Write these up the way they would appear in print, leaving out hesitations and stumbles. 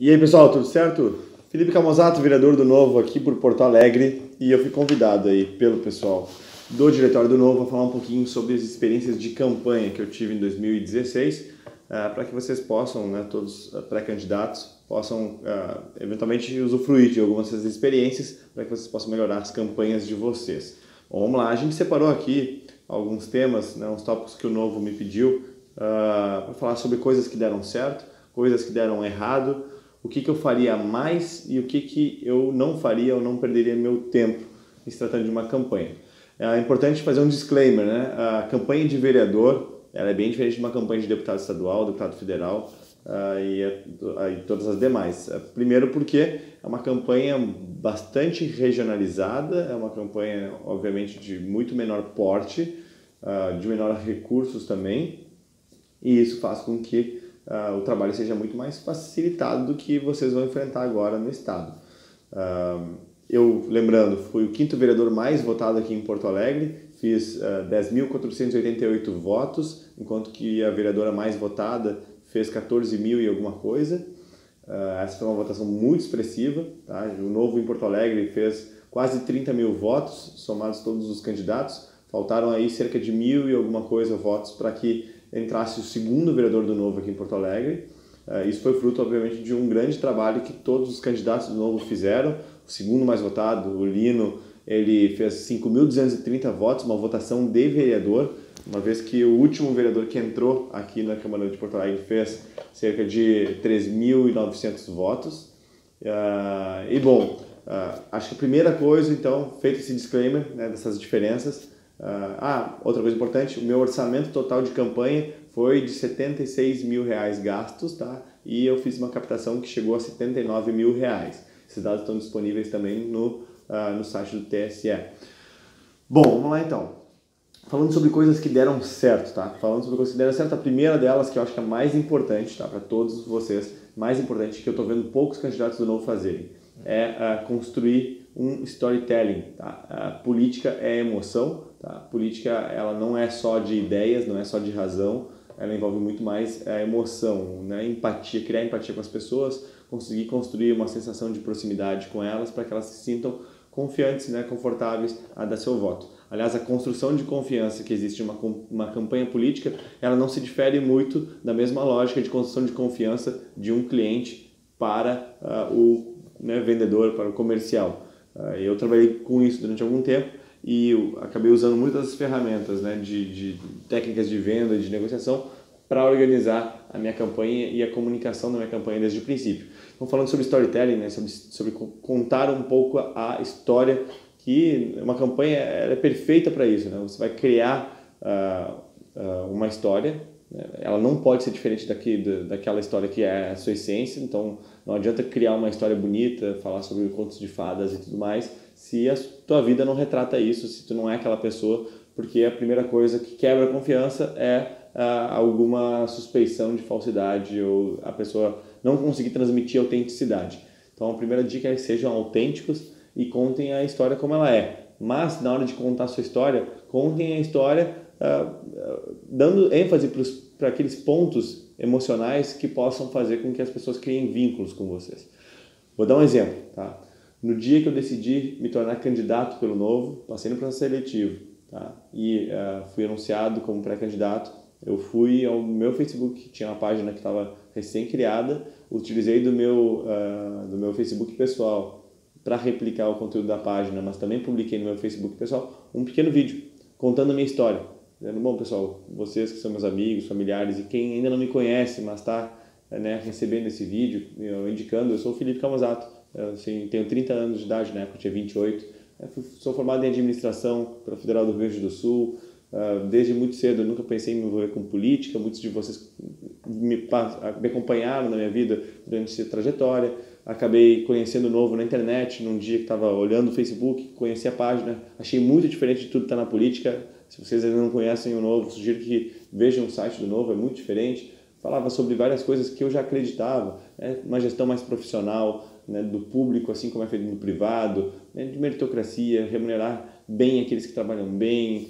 E aí, pessoal, tudo certo? Felipe Camozato, vereador do Novo aqui por Porto Alegre, e eu fui convidado aí pelo pessoal do Diretório do Novo a falar um pouquinho sobre as experiências de campanha que eu tive em 2016, para que vocês possam, né, todos pré-candidatos, possam eventualmente usufruir de algumas dessas experiências para que vocês possam melhorar as campanhas de vocês. Bom, vamos lá, a gente separou aqui alguns temas, né, uns tópicos que o Novo me pediu para falar sobre coisas que deram certo, coisas que deram errado, o que eu faria mais e o que eu não faria ou não perderia meu tempo em se tratando de uma campanha. É importante fazer um disclaimer, né? A campanha de vereador ela é bem diferente de uma campanha de deputado estadual, deputado federal e todas as demais. Primeiro porque é uma campanha bastante regionalizada, é uma campanha obviamente de muito menor porte, de menor recursos também, e isso faz com que o trabalho seja muito mais facilitado do que vocês vão enfrentar agora no estado. Eu, lembrando, fui o 5º vereador mais votado aqui em Porto Alegre, fiz 10.488 votos, enquanto que a vereadora mais votada fez 14.000 e alguma coisa. Essa foi uma votação muito expressiva, tá? O Novo em Porto Alegre fez quase 30.000 votos, somados todos os candidatos. Faltaram aí cerca de 1.000 e alguma coisa votos para que entrasse o 2º vereador do Novo aqui em Porto Alegre. Isso foi fruto, obviamente, de um grande trabalho que todos os candidatos do Novo fizeram. O 2º mais votado, o Lino, ele fez 5.230 votos, uma votação de vereador, uma vez que o último vereador que entrou aqui na Câmara de Porto Alegre fez cerca de 3.900 votos. Acho que a primeira coisa, então, feito esse disclaimer, né, dessas diferenças, outra coisa importante, o meu orçamento total de campanha foi de R$76 mil gastos, tá? E eu fiz uma captação que chegou a R$79 mil. Esses dados estão disponíveis também no site do TSE. Bom, vamos lá então. Falando sobre coisas que deram certo, tá? A primeira delas, que eu acho que é a mais importante, tá? Para todos vocês, mais importante, que eu estou vendo poucos candidatos do Novo fazerem, é construir um storytelling, tá? A política é emoção, tá? A política, ela não é só de ideias, não é só de razão, ela envolve muito mais a emoção, né? Empatia, criar empatia com as pessoas, conseguir construir uma sensação de proximidade com elas para que elas se sintam confiantes, né? Confortáveis a dar seu voto. Aliás, a construção de confiança que existe em uma campanha política, ela não se difere muito da mesma lógica de construção de confiança de um cliente para o vendedor, para o comercial. Eu trabalhei com isso durante algum tempo e eu acabei usando muitas ferramentas, né, de técnicas de venda, de negociação, para organizar a minha campanha e a comunicação da minha campanha desde o princípio. Então, falando sobre storytelling, né, sobre contar um pouco a história, que uma campanha ela é perfeita para isso, né? Você vai criar uma história, né? Ela não pode ser diferente daquela história que é a sua essência, então não adianta criar uma história bonita, falar sobre contos de fadas e tudo mais, se a tua vida não retrata isso, se tu não é aquela pessoa, porque a primeira coisa que quebra a confiança é alguma suspeição de falsidade ou a pessoa não conseguir transmitir autenticidade. Então a primeira dica é que sejam autênticos e contem a história como ela é. Mas na hora de contar a sua história, contem a história dando ênfase para aqueles pontos emocionais que possam fazer com que as pessoas criem vínculos com vocês. Vou dar um exemplo, tá? No dia que eu decidi me tornar candidato pelo Novo, passei no processo seletivo, tá? E fui anunciado como pré-candidato. Eu fui ao meu Facebook, tinha uma página que estava recém-criada, utilizei do meu Facebook pessoal para replicar o conteúdo da página, mas também publiquei no meu Facebook pessoal um pequeno vídeo contando a minha história. Dizendo, bom pessoal, vocês que são meus amigos, familiares e quem ainda não me conhece, mas está recebendo esse vídeo, eu sou o Felipe Camozato, tenho 30 anos de idade, na época eu tinha 28, sou formado em administração pela Federal do Rio Grande do Sul. Desde muito cedo eu nunca pensei em me envolver com política, muitos de vocês me acompanharam na minha vida durante essa trajetória. Acabei conhecendo o Novo na internet, num dia que estava olhando o Facebook, conheci a página, achei muito diferente de tudo que está na política. Se vocês ainda não conhecem o Novo, sugiro que vejam o site do Novo, é muito diferente. Falava sobre várias coisas que eu já acreditava, né? Uma gestão mais profissional, né, do público, assim como é feito no privado, né, de meritocracia, remunerar bem aqueles que trabalham bem,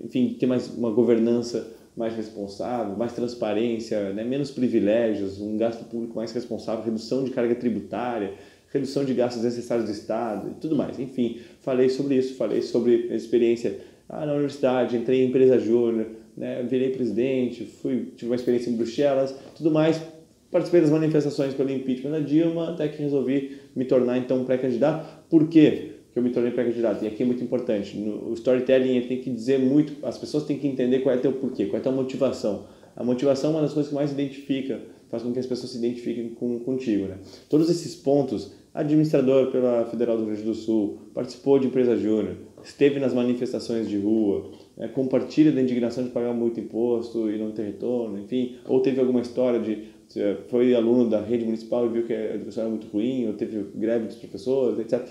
enfim, ter mais uma governança mais responsável, mais transparência, né? Menos privilégios, um gasto público mais responsável, redução de carga tributária, redução de gastos necessários do Estado e tudo mais. Enfim, falei sobre isso, falei sobre a experiência na universidade, entrei em empresa júnior, né? Virei presidente, tive uma experiência em Bruxelas, tudo mais. Participei das manifestações pelo impeachment da Dilma, até que resolvi me tornar então pré-candidato. Por quê que eu me tornei pré-candidato? E aqui é muito importante. O storytelling tem que dizer muito, as pessoas têm que entender qual é o teu porquê, qual é a tua motivação. A motivação é uma das coisas que mais identifica, faz com que as pessoas se identifiquem contigo, né? Todos esses pontos, administrador pela Federal do Rio Grande do Sul, participou de empresa júnior, esteve nas manifestações de rua, compartilha da indignação de pagar muito imposto e não ter retorno, enfim, ou teve alguma história foi aluno da rede municipal e viu que a educação era muito ruim, ou teve greve dos professores, etc.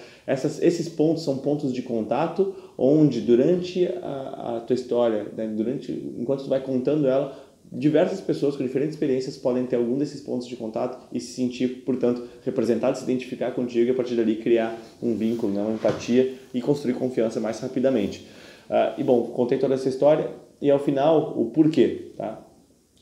Esses pontos são pontos de contato onde durante a tua história, né, enquanto tu vai contando ela, diversas pessoas com diferentes experiências podem ter algum desses pontos de contato e se sentir, portanto, representado, se identificar contigo e a partir dali criar um vínculo, né, uma empatia e construir confiança mais rapidamente. E bom, contei toda essa história e ao final o porquê, tá?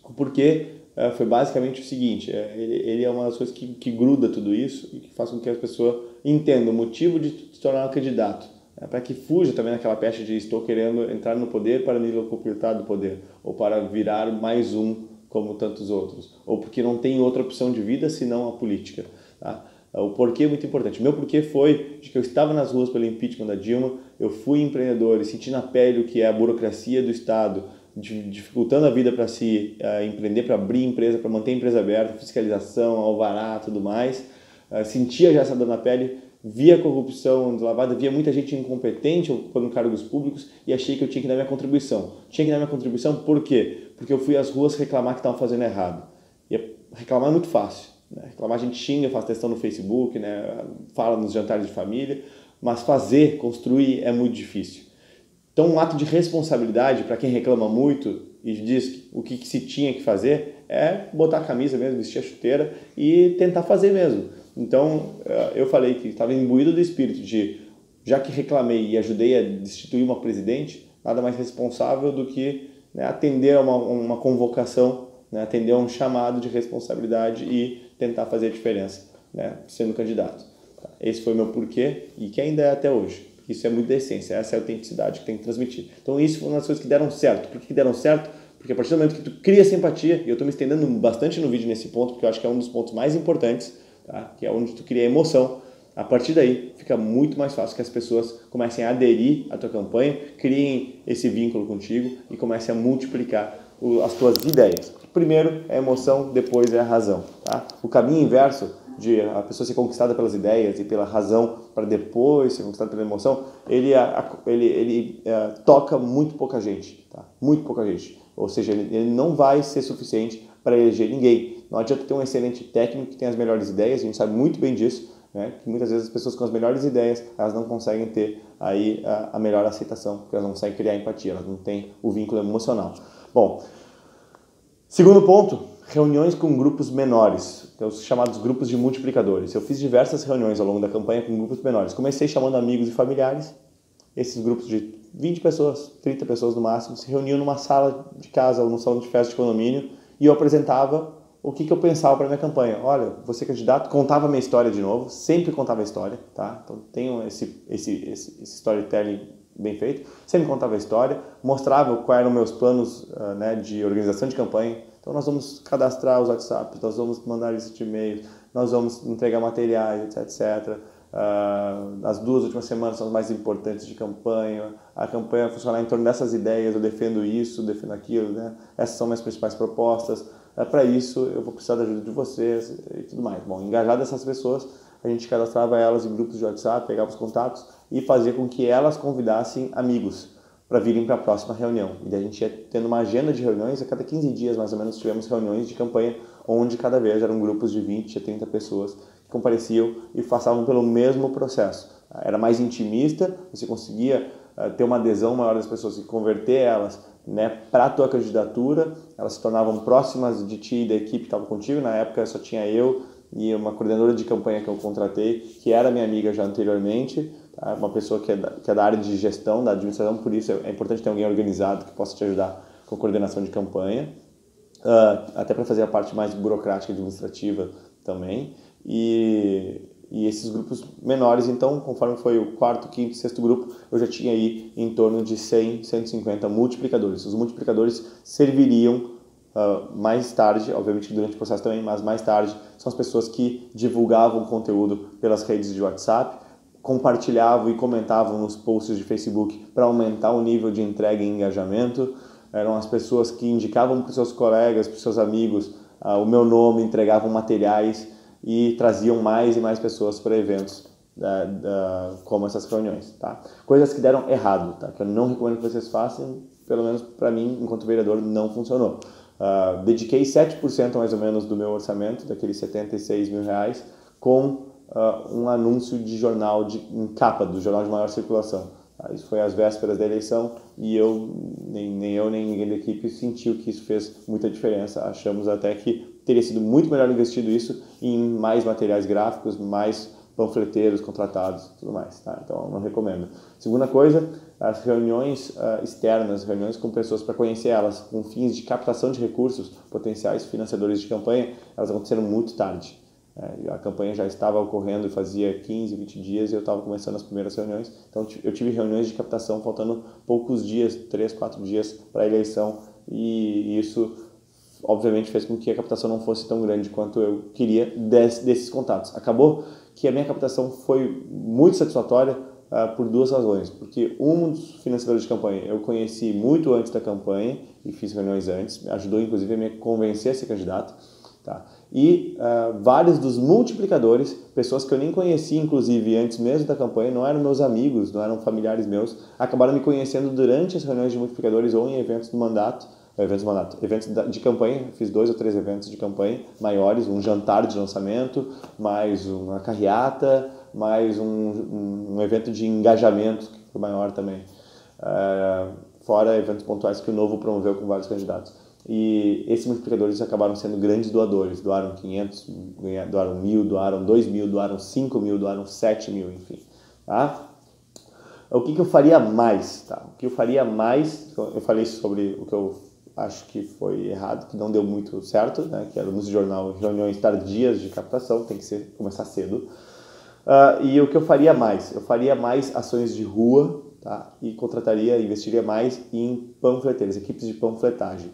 O porquê foi basicamente o seguinte, ele é uma das coisas que gruda tudo isso e que faz com que as pessoas entendam o motivo de se tornar um candidato, para que fuja também daquela peste de estou querendo entrar no poder para me locupletar do poder, ou para virar mais um como tantos outros, ou porque não tem outra opção de vida senão a política, tá? O porquê é muito importante. Meu porquê foi de que eu estava nas ruas pelo impeachment da Dilma, eu fui empreendedor e senti na pele o que é a burocracia do Estado, dificultando a vida para se empreender, para abrir empresa, para manter a empresa aberta, fiscalização, alvará, tudo mais. Sentia já essa dor na pele, via corrupção deslavada, via muita gente incompetente ocupando cargos públicos e achei que eu tinha que dar minha contribuição. Tinha que dar minha contribuição por quê? Porque eu fui às ruas reclamar que estavam fazendo errado. E reclamar é muito fácil, né? Reclamar a gente xinga, faz textão no Facebook, né? Fala nos jantares de família, mas fazer, construir é muito difícil. Então, um ato de responsabilidade para quem reclama muito e diz o que se tinha que fazer é botar a camisa mesmo, vestir a chuteira e tentar fazer mesmo. Então, eu falei que estava imbuído do espírito de, já que reclamei e ajudei a destituir uma presidente, nada mais responsável do que, né, atender a uma convocação, né, atender a um chamado de responsabilidade e tentar fazer a diferença, né, sendo candidato. Esse foi o meu porquê e que ainda é até hoje. Isso é muito da essência, essa é a autenticidade que tem que transmitir. Então isso foi uma das coisas que deram certo. Por que deram certo? Porque a partir do momento que tu cria simpatia, e eu estou me estendendo bastante no vídeo nesse ponto, porque eu acho que é um dos pontos mais importantes, tá? Que é onde tu cria emoção, a partir daí fica muito mais fácil que as pessoas comecem a aderir à tua campanha, criem esse vínculo contigo e comecem a multiplicar as tuas ideias. Primeiro é a emoção, depois é a razão. Tá? O caminho inverso de a pessoa ser conquistada pelas ideias e pela razão para depois ser conquistada pela emoção, ele toca muito pouca gente, tá? Muito pouca gente. Ou seja, ele não vai ser suficiente para eleger ninguém. Não adianta ter um excelente técnico que tem as melhores ideias, a gente sabe muito bem disso, né? Que muitas vezes as pessoas com as melhores ideias, elas não conseguem ter aí a melhor aceitação, porque elas não conseguem criar empatia, elas não têm o vínculo emocional. Bom, segundo ponto, reuniões com grupos menores, que são os chamados grupos de multiplicadores. Eu fiz diversas reuniões ao longo da campanha com grupos menores. Comecei chamando amigos e familiares. Esses grupos de 20 pessoas, 30 pessoas no máximo, se reuniam numa sala de casa ou num salão de festa de condomínio e eu apresentava o que eu pensava para a minha campanha. Olha, vou ser candidato, contava a minha história de novo, sempre contava a história, tá? Então tenho esse storytelling bem feito, sempre contava a história, mostrava quais eram meus planos, né, de organização de campanha. Então nós vamos cadastrar os WhatsApp, nós vamos mandar lista de e-mails, nós vamos entregar materiais, etc. As 2 últimas semanas são as mais importantes de campanha, a campanha vai funcionar em torno dessas ideias, eu defendo isso, defendo aquilo, né? Essas são minhas principais propostas, para isso eu vou precisar da ajuda de vocês e tudo mais. Bom, engajar dessas pessoas, a gente cadastrava elas em grupos de WhatsApp, pegava os contatos e fazia com que elas convidassem amigos para virem para a próxima reunião. E daí a gente ia tendo uma agenda de reuniões, a cada 15 dias mais ou menos tivemos reuniões de campanha, onde cada vez eram grupos de 20 a 30 pessoas que compareciam e passavam pelo mesmo processo. Era mais intimista, você conseguia ter uma adesão maior das pessoas e converter elas, né, para a tua candidatura, elas se tornavam próximas de ti e da equipe que estava contigo. Na época só tinha eu e uma coordenadora de campanha que eu contratei, que era minha amiga já anteriormente, uma pessoa que é da área de gestão, da administração, por isso é importante ter alguém organizado que possa te ajudar com a coordenação de campanha, até para fazer a parte mais burocrática e administrativa também, e esses grupos menores, então, conforme foi o quarto, quinto, sexto grupo, eu já tinha aí em torno de 100, 150 multiplicadores. Os multiplicadores serviriam mais tarde, obviamente durante o processo também, mas mais tarde, são as pessoas que divulgavam conteúdo pelas redes de WhatsApp, compartilhavam e comentavam nos posts de Facebook para aumentar o nível de entrega e engajamento. Eram as pessoas que indicavam para os seus colegas, para os seus amigos, o meu nome, entregavam materiais e traziam mais e mais pessoas para eventos como essas reuniões, tá? Coisas que deram errado, tá? Que eu não recomendo que vocês façam, pelo menos para mim, enquanto vereador, não funcionou. Dediquei 7% mais ou menos do meu orçamento, daqueles 76 mil reais, com um anúncio de jornal em capa, do jornal de maior circulação. Isso foi às vésperas da eleição e nem eu nem ninguém da equipe sentiu que isso fez muita diferença. Achamos até que teria sido muito melhor investido isso em mais materiais gráficos, mais panfleteiros contratados e tudo mais, tá? Então, eu não recomendo. Segunda coisa, as reuniões externas, reuniões com pessoas para conhecer elas, com fins de captação de recursos, potenciais financiadores de campanha, elas aconteceram muito tarde. A campanha já estava ocorrendo e fazia 15, 20 dias e eu estava começando as primeiras reuniões. Então, eu tive reuniões de captação faltando poucos dias, 3, 4 dias para a eleição, e isso, obviamente, fez com que a captação não fosse tão grande quanto eu queria desses contatos. Acabou que a minha captação foi muito satisfatória por duas razões. Porque um dos financiadores de campanha eu conheci muito antes da campanha e fiz reuniões antes, me ajudou inclusive a me convencer a ser candidato. Tá? E vários dos multiplicadores, pessoas que eu nem conhecia, inclusive, antes mesmo da campanha, não eram meus amigos, não eram familiares meus, acabaram me conhecendo durante as reuniões de multiplicadores ou em eventos do mandato, eventos de campanha. Fiz 2 ou 3 eventos de campanha maiores, um jantar de lançamento, mais uma carreata, mais um evento de engajamento, que foi maior também, fora eventos pontuais que o Novo promoveu com vários candidatos. E esses multiplicadores acabaram sendo grandes doadores, doaram 500, doaram 1.000, doaram 2.000, doaram 5.000, doaram 7.000, enfim. Tá? O que eu faria mais? Tá? O que eu faria mais, eu falei sobre o que eu acho que foi errado, que não deu muito certo, né? Que era no jornal, reuniões tardias de captação, tem que começar cedo. E o que eu faria mais? Eu faria mais ações de rua, tá? E investiria mais em panfleteiros, equipes de panfletagem.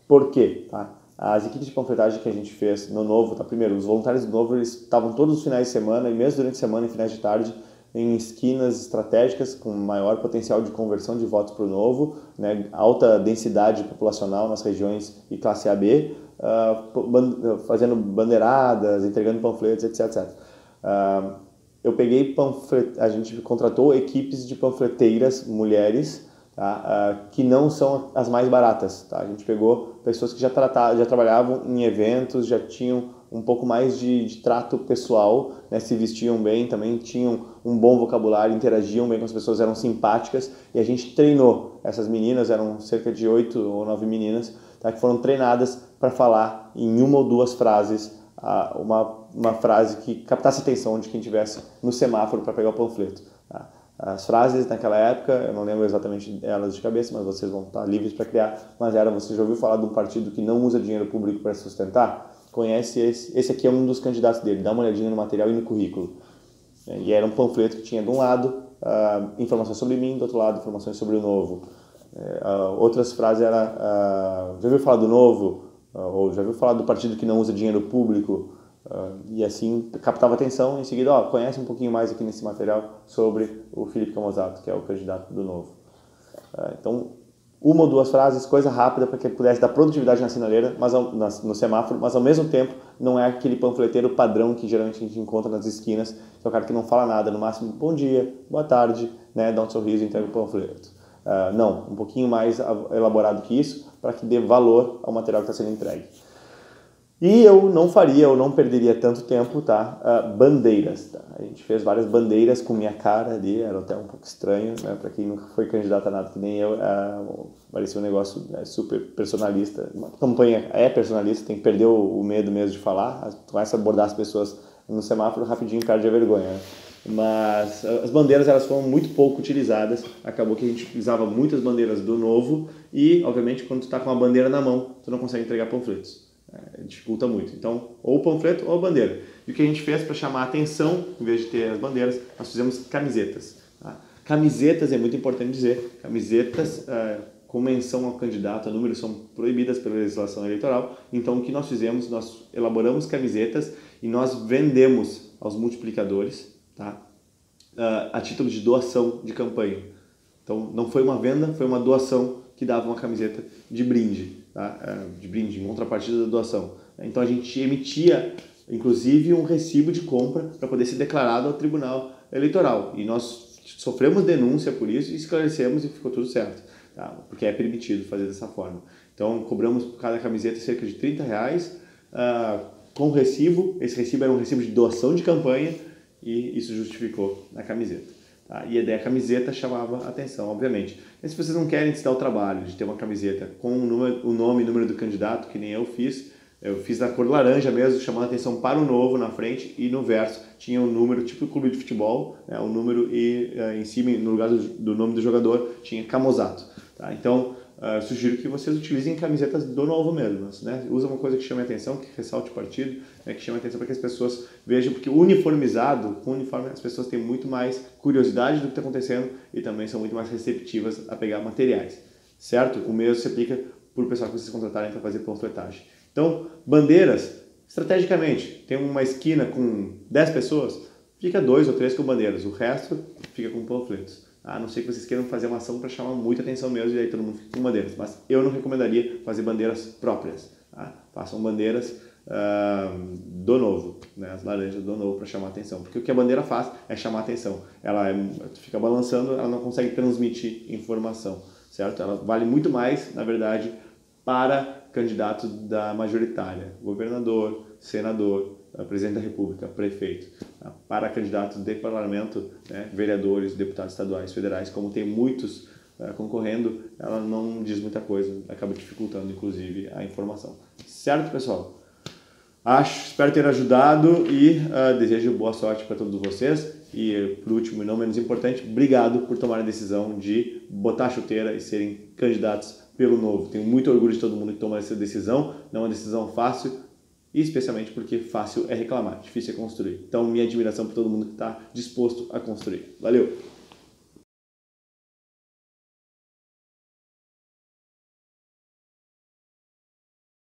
Por quê? Tá? As equipes de panfletagem que a gente fez no Novo, tá? Primeiro, os voluntários do Novo, eles estavam todos os finais de semana e mesmo durante a semana e finais de tarde em esquinas estratégicas com maior potencial de conversão de votos para o Novo, né? Alta densidade populacional nas regiões e classe AB, fazendo bandeiradas, entregando panfletos, etc. Eu peguei a gente contratou equipes de panfleteiras mulheres, tá? Que não são as mais baratas, tá? A gente pegou pessoas que já trabalhavam em eventos, já tinham um pouco mais de trato pessoal, né? Se vestiam bem, também tinham um bom vocabulário, interagiam bem com as pessoas, eram simpáticas, e a gente treinou essas meninas, eram cerca de 8 ou 9 meninas, tá? Que foram treinadas para falar em 1 ou 2 frases, uma frase que captasse a atenção de quem estivesse no semáforo para pegar o panfleto. Tá? As frases naquela época, eu não lembro exatamente elas de cabeça, mas vocês vão estar livres para criar, mas você já ouviu falar de um partido que não usa dinheiro público para sustentar? Conhece esse aqui é um dos candidatos dele, dá uma olhadinha no material e no currículo. E era um panfleto que tinha de um lado informações sobre mim, do outro lado informações sobre o Novo. Outras frases eram, já ouviu falar do Novo? Ou já ouviu falar do partido que não usa dinheiro público? E assim captava atenção. Em seguida, conhece um pouquinho mais aqui nesse material sobre o Felipe Camozzato, que é o candidato do Novo. Então, 1 ou 2 frases, coisa rápida para que ele pudesse dar produtividade na sinaleira, no semáforo, mas ao mesmo tempo não é aquele panfleteiro padrão que geralmente a gente encontra nas esquinas, que é o cara que não fala nada, no máximo bom dia, boa tarde, né, dá um sorriso e entrega o panfleto. Não, um pouquinho mais elaborado que isso, para que dê valor ao material que está sendo entregue. E eu não perderia tanto tempo, tá? Bandeiras, tá? A gente fez várias bandeiras com minha cara ali, era até um pouco estranho, né? Para quem nunca foi candidato a nada que nem eu, parecia um negócio super personalista. Uma campanha é personalista, tem que perder o medo mesmo de falar, começa a abordar as pessoas no semáforo, rapidinho perde a vergonha, né? Mas as bandeiras elas foram muito pouco utilizadas, acabou que a gente utilizava muitas bandeiras do Novo e, obviamente, quando tu está com a bandeira na mão, tu não consegue entregar panfletos. Dificulta muito. Então, ou o panfleto ou a bandeira. E o que a gente fez para chamar a atenção, em vez de ter as bandeiras, nós fizemos camisetas. Tá? Camisetas, é muito importante dizer, camisetas com menção ao candidato, a números são proibidas pela legislação eleitoral. Então, o que nós fizemos? Nós elaboramos camisetas e nós vendemos aos multiplicadores, tá? A título de doação de campanha. Então, não foi uma venda, foi uma doação que dava uma camiseta de brinde, tá? De brinde, em contrapartida da doação. Então, a gente emitia, inclusive, um recibo de compra para poder ser declarado ao Tribunal Eleitoral. E nós sofremos denúncia por isso e esclarecemos e ficou tudo certo, tá? Porque é permitido fazer dessa forma. Então, cobramos por cada camiseta cerca de R$30 com recibo. Esse recibo era um recibo de doação de campanha e isso justificou na camiseta. Tá? E daí a camiseta chamava atenção, obviamente. E se vocês não querem se dar o trabalho de ter uma camiseta com o nome e número do candidato, que nem eu fiz na cor laranja mesmo, chamando a atenção para o Novo na frente, e no verso tinha um número, tipo clube de futebol, né, um número e em cima, no lugar do nome do jogador, tinha Camozato. Tá? Então, sugiro que vocês utilizem camisetas do Novo mesmo, né? Usa uma coisa que chame a atenção, que ressalte o partido, né? Que chame a atenção para que as pessoas vejam, porque uniformizado, com uniforme, as pessoas têm muito mais curiosidade do que está acontecendo e também são muito mais receptivas a pegar materiais, certo? O mesmo se aplica para o pessoal que vocês contratarem para fazer panfletagem. Então, bandeiras, estrategicamente, tem uma esquina com 10 pessoas, fica 2 ou 3 com bandeiras, o resto fica com panfletos. A não ser que vocês queiram fazer uma ação para chamar muita atenção mesmo e aí todo mundo fica com bandeiras. Mas eu não recomendaria fazer bandeiras próprias. Tá? Façam bandeiras do Novo, né? As laranjas do Novo para chamar atenção. Porque o que a bandeira faz é chamar atenção. Ela fica balançando, ela não consegue transmitir informação, certo? Ela vale muito mais, na verdade, para candidatos da majoritária, governador, senador, presidente da República, prefeito, para candidatos de parlamento, né, vereadores, deputados estaduais, federais, como tem muitos concorrendo, ela não diz muita coisa, acaba dificultando, inclusive, a informação. Certo, pessoal? Espero ter ajudado e desejo boa sorte para todos vocês. E, por último e não menos importante, obrigado por tomar a decisão de botar a chuteira e serem candidatos pelo Novo. Tenho muito orgulho de todo mundo que toma essa decisão, não é uma decisão fácil, e especialmente porque fácil é reclamar, difícil é construir. Então, minha admiração por todo mundo que está disposto a construir. Valeu!